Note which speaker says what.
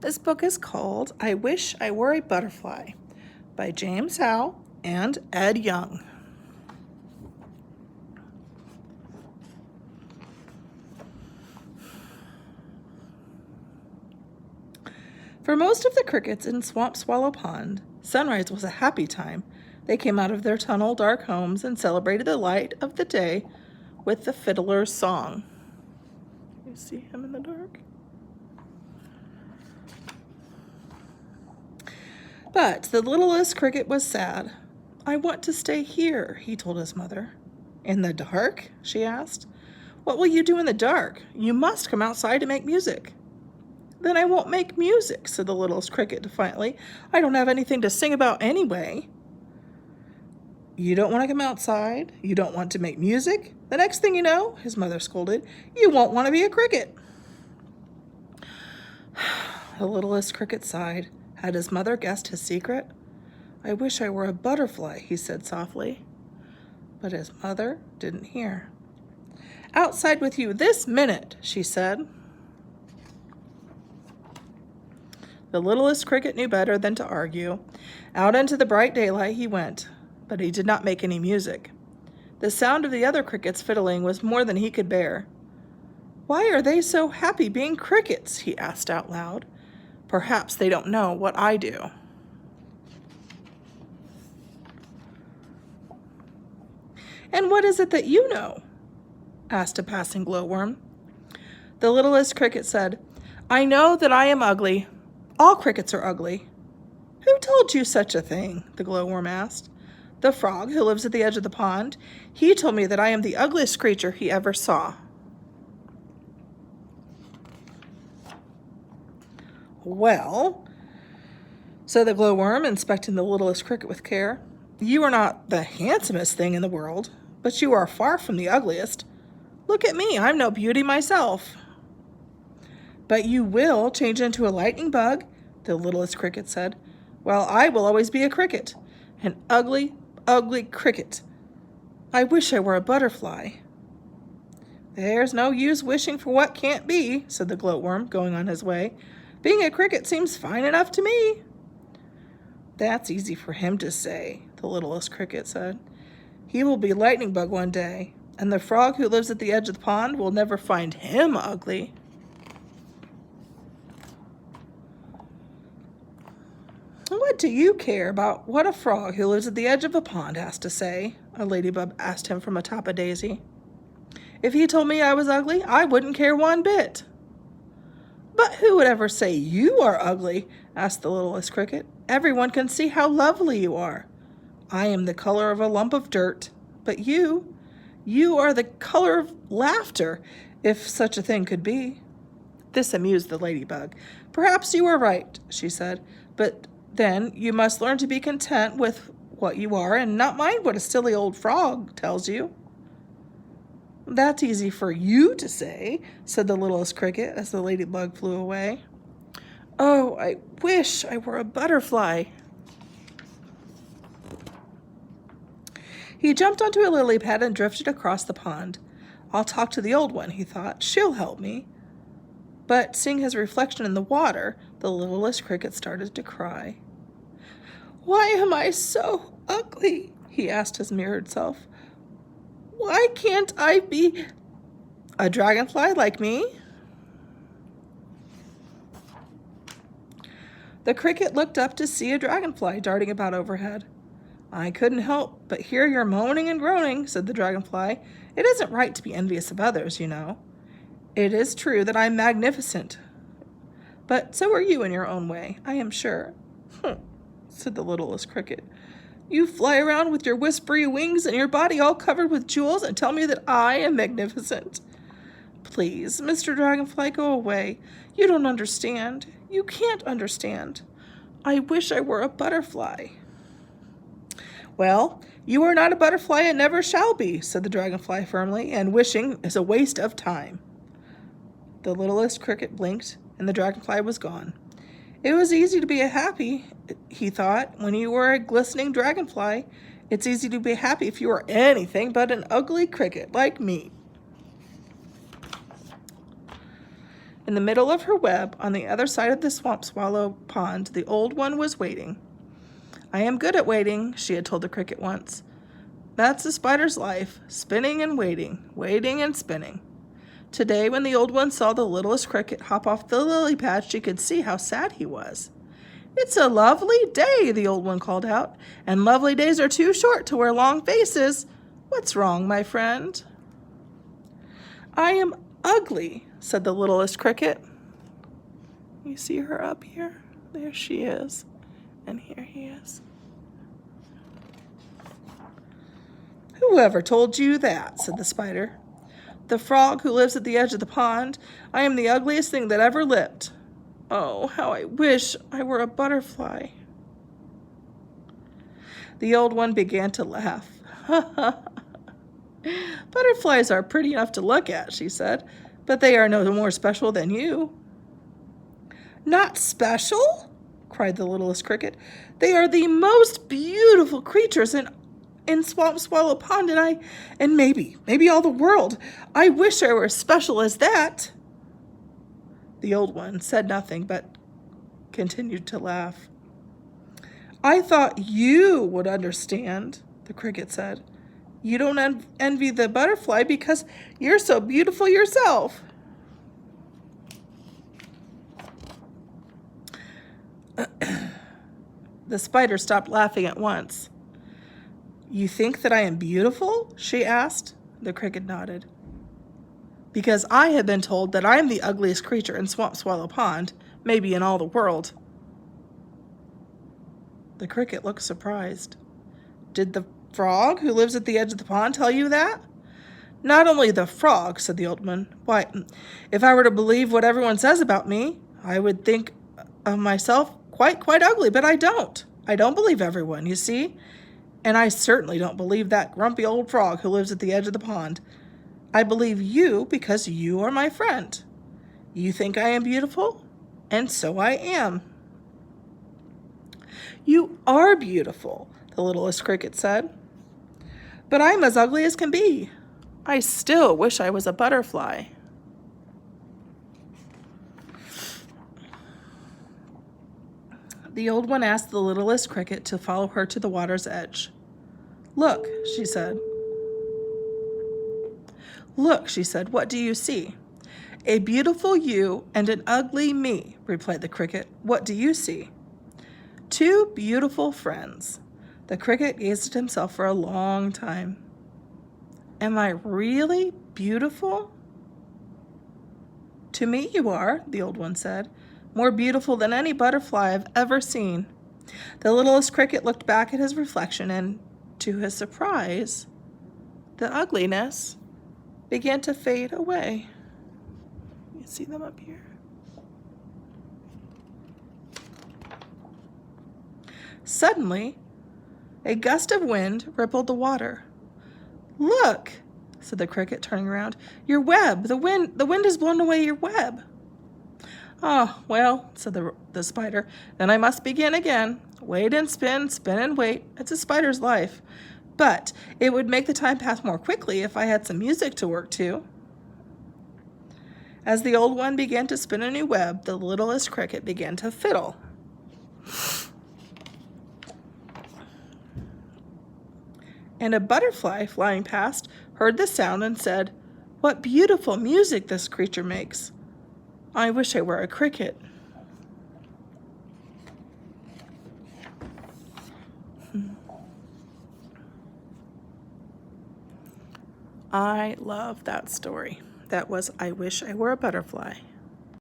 Speaker 1: This book is called I Wish I Were a Butterfly by James Howe and Ed Young. For most of the crickets in Swamp Swallow Pond, sunrise was a happy time. They came out of their tunnel dark homes and celebrated the light of the day with the fiddler's song. You see him in the dark? But the littlest cricket was sad. I want to stay here, he told his mother. In the dark? She asked. What will you do in the dark? You must come outside to make music. Then I won't make music, said the littlest cricket defiantly. I don't have anything to sing about anyway. You don't want to come outside? You don't want to make music? The next thing you know, his mother scolded, you won't want to be a cricket. The littlest cricket sighed. Had his mother guessed his secret? I wish I were a butterfly, he said softly. But his mother didn't hear. Outside with you this minute, she said. The littlest cricket knew better than to argue. Out into the bright daylight he went, but he did not make any music. The sound of the other crickets fiddling was more than he could bear. Why are they so happy being crickets? He asked out loud. Perhaps they don't know what I do. And what is it that you know? Asked a passing glowworm. The littlest cricket said, I know that I am ugly. All crickets are ugly. Who told you such a thing? The glowworm asked. The frog who lives at the edge of the pond. He told me that I am the ugliest creature he ever saw. Well, said the glowworm, inspecting the littlest cricket with care, you are not the handsomest thing in the world, but you are far from the ugliest. Look at me, I'm no beauty myself. But you will change into a lightning bug, the littlest cricket said. Well, I will always be a cricket, an ugly, ugly cricket. I wish I were a butterfly. There's no use wishing for what can't be, said the glowworm, going on his way. Being a cricket seems fine enough to me. That's easy for him to say, the littlest cricket said. He will be lightning bug one day, and the frog who lives at the edge of the pond will never find him ugly. What do you care about what a frog who lives at the edge of a pond has to say? A ladybug asked him from atop a daisy. If he told me I was ugly, I wouldn't care one bit. But who would ever say you are ugly? Asked the littlest cricket. Everyone can see how lovely you are. I am the color of a lump of dirt, but you are the color of laughter, if such a thing could be. This amused the ladybug. Perhaps you are right, she said, but then you must learn to be content with what you are and not mind what a silly old frog tells you. That's easy for you to say, said the littlest cricket as the ladybug flew away. Oh, I wish I were a butterfly. He jumped onto a lily pad and drifted across the pond. I'll talk to the old one, he thought. She'll help me. But seeing his reflection in the water, the littlest cricket started to cry. Why am I so ugly? He asked his mirrored self. Why can't I be a dragonfly like me? The cricket looked up to see a dragonfly darting about overhead. I couldn't help but hear your moaning and groaning, said the dragonfly. It isn't right to be envious of others, you know. It is true that I'm magnificent, but so are you in your own way, I am sure. Said the littlest cricket. You fly around with your whispery wings and your body all covered with jewels and tell me that I am magnificent. Please, Mr. Dragonfly, go away. You don't understand. You can't understand. I wish I were a butterfly. Well, you are not a butterfly and never shall be, said the dragonfly firmly, and wishing is a waste of time. The littlest cricket blinked, and the dragonfly was gone. It was easy to be happy, he thought, when you were a glistening dragonfly. It's easy to be happy if you are anything but an ugly cricket like me. In the middle of her web, on the other side of the swamp swallow pond, the old one was waiting. I am good at waiting, she had told the cricket once. That's the spider's life, spinning and waiting, waiting and spinning. Today, when the old one saw the littlest cricket hop off the lily pad, she could see how sad he was. It's a lovely day, the old one called out, and lovely days are too short to wear long faces. What's wrong, my friend? I am ugly, said the littlest cricket. You see her up here? There she is, and here he is. Whoever told you that, said the spider. The frog who lives at the edge of the pond. I am the ugliest thing that ever lived. Oh, how I wish I were a butterfly. The old one began to laugh. Butterflies are pretty enough to look at, she said, but they are no more special than you. Not special? Cried the littlest cricket. They are the most beautiful creatures in Swamp Swallow Pond, and maybe all the world. I wish I were as special as that. The old one said nothing, but continued to laugh. I thought you would understand, the cricket said. You don't envy the butterfly because you're so beautiful yourself. The spider stopped laughing at once. You think that I am beautiful? She asked. The cricket nodded. Because I have been told that I am the ugliest creature in Swamp Swallow Pond, maybe in all the world. The cricket looked surprised. Did the frog who lives at the edge of the pond tell you that? Not only the frog, said the old man. Why, if I were to believe what everyone says about me, I would think of myself quite ugly, but I don't. I don't believe everyone, you see? And I certainly don't believe that grumpy old frog who lives at the edge of the pond. I believe you because you are my friend. You think I am beautiful, and so I am. You are beautiful, the littlest cricket said. But I'm as ugly as can be. I still wish I was a butterfly. The old one asked the littlest cricket to follow her to the water's edge. Look, she said. Look, she said, what do you see? A beautiful you and an ugly me, replied the cricket. What do you see? Two beautiful friends. The cricket gazed at himself for a long time. Am I really beautiful? To me you are, the old one said. More beautiful than any butterfly I've ever seen. The littlest cricket looked back at his reflection, and to his surprise, the ugliness began to fade away. You see them up here? Suddenly, a gust of wind rippled the water. Look, said the cricket, turning around. Your web. The wind has blown away your web. Oh, well, said the spider, then I must begin again. Wait and spin, spin and wait. It's a spider's life. But it would make the time pass more quickly if I had some music to work to. As the old one began to spin a new web, the littlest cricket began to fiddle. And a butterfly flying past heard the sound and said, What beautiful music this creature makes. I wish I were a cricket. I love that story. That was I Wish I Were a Butterfly.